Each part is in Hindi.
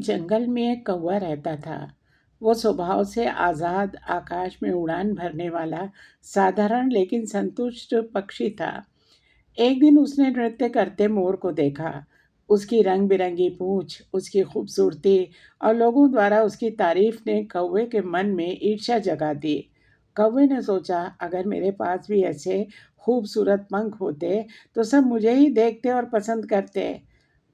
जंगल में एक कौवा रहता था। वो स्वभाव से आज़ाद, आकाश में उड़ान भरने वाला, साधारण लेकिन संतुष्ट पक्षी था। एक दिन उसने नृत्य करते मोर को देखा। उसकी रंग बिरंगी पूंछ, उसकी खूबसूरती और लोगों द्वारा उसकी तारीफ ने कौवे के मन में ईर्ष्या जगा दी। कौवे ने सोचा, अगर मेरे पास भी ऐसे खूबसूरत पंख होते तो सब मुझे ही देखते और पसंद करते।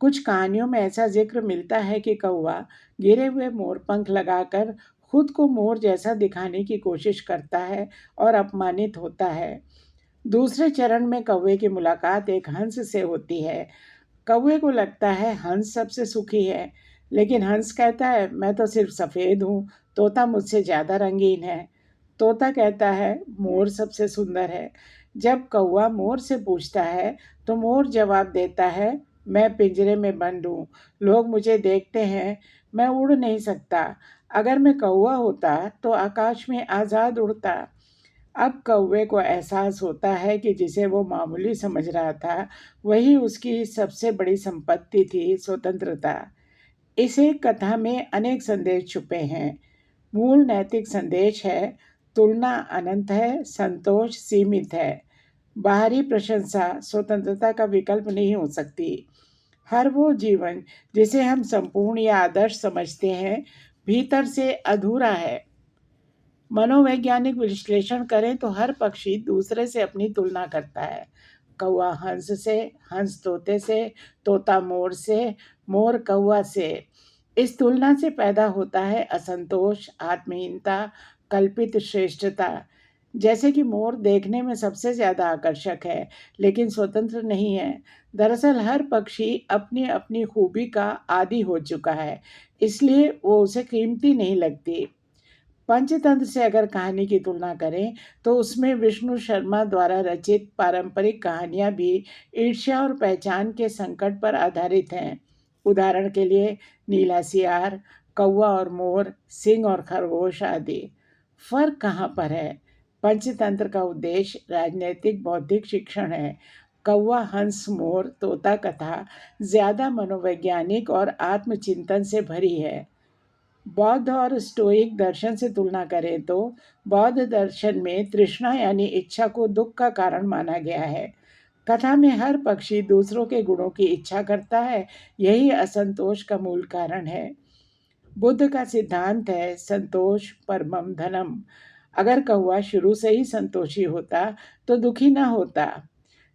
कुछ कहानियों में ऐसा जिक्र मिलता है कि कौवा गिरे हुए मोर पंख लगाकर खुद को मोर जैसा दिखाने की कोशिश करता है और अपमानित होता है। दूसरे चरण में कौवे की मुलाकात एक हंस से होती है। कौवे को लगता है हंस सबसे सुखी है, लेकिन हंस कहता है मैं तो सिर्फ सफ़ेद हूँ, तोता मुझसे ज़्यादा रंगीन है। तोता कहता है मोर सबसे सुंदर है। जब कौवा मोर से पूछता है तो मोर जवाब देता है मैं पिंजरे में बंद हूँ, लोग मुझे देखते हैं, मैं उड़ नहीं सकता। अगर मैं कौवा होता तो आकाश में आज़ाद उड़ता। अब कौवे को एहसास होता है कि जिसे वो मामूली समझ रहा था, वही उसकी सबसे बड़ी संपत्ति थी, स्वतंत्रता। इस एक कथा में अनेक संदेश छुपे हैं। मूल नैतिक संदेश है, तुलना अनंत है, संतोष सीमित है। बाहरी प्रशंसा स्वतंत्रता का विकल्प नहीं हो सकती। हर वो जीवन जिसे हम संपूर्ण या आदर्श समझते हैं, भीतर से अधूरा है। मनोवैज्ञानिक विश्लेषण करें तो हर पक्षी दूसरे से अपनी तुलना करता है। कौवा हंस से, हंस तोते से, तोता मोर से, मोर कौवा से। इस तुलना से पैदा होता है असंतोष, आत्महीनता, कल्पित श्रेष्ठता। जैसे कि मोर देखने में सबसे ज़्यादा आकर्षक है, लेकिन स्वतंत्र नहीं है। दरअसल हर पक्षी अपनी अपनी खूबी का आदी हो चुका है, इसलिए वो उसे कीमती नहीं लगती। पंचतंत्र से अगर कहानी की तुलना करें तो उसमें विष्णु शर्मा द्वारा रचित पारंपरिक कहानियां भी ईर्ष्या और पहचान के संकट पर आधारित हैं। उदाहरण के लिए नीला सियार, कौवा और मोर, सिंह और खरगोश आदि। फर्क कहाँ पर है? पंचतंत्र का उद्देश्य राजनैतिक बौद्धिक शिक्षण है। कौवा हंस मोर तोता कथा ज्यादा मनोवैज्ञानिक और आत्मचिंतन से भरी है। बौद्ध और स्टोइक दर्शन से तुलना करें तो बौद्ध दर्शन में तृष्णा यानी इच्छा को दुख का कारण माना गया है। कथा में हर पक्षी दूसरों के गुणों की इच्छा करता है, यही असंतोष का मूल कारण है। बुद्ध का सिद्धांत है संतोष परमम धनम। अगर कौवा शुरू से ही संतोषी होता तो दुखी न होता।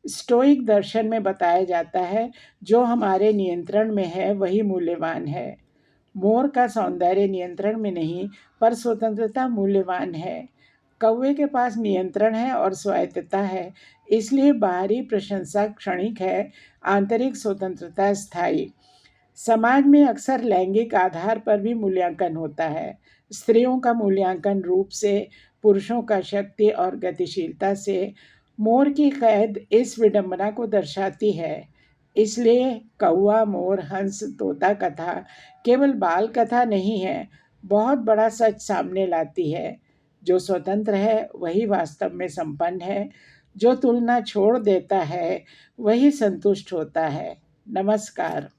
स्टोइक दर्शन में बताया जाता है जो हमारे नियंत्रण में है वही मूल्यवान है। मोर का सौंदर्य नियंत्रण में नहीं, पर स्वतंत्रता मूल्यवान है। कौवे के पास नियंत्रण है और स्वायत्तता है, इसलिए बाहरी प्रशंसा क्षणिक है, आंतरिक स्वतंत्रता स्थायी। समाज में अक्सर लैंगिक आधार पर भी मूल्यांकन होता है। स्त्रियों का मूल्यांकन रूप से, पुरुषों का शक्ति और गतिशीलता से। मोर की कैद इस विडंबना को दर्शाती है। इसलिए कौवा मोर हंस तोता कथा केवल बाल कथा नहीं है, बहुत बड़ा सच सामने लाती है। जो स्वतंत्र है वही वास्तव में संपन्न है। जो तुलना छोड़ देता है वही संतुष्ट होता है। नमस्कार।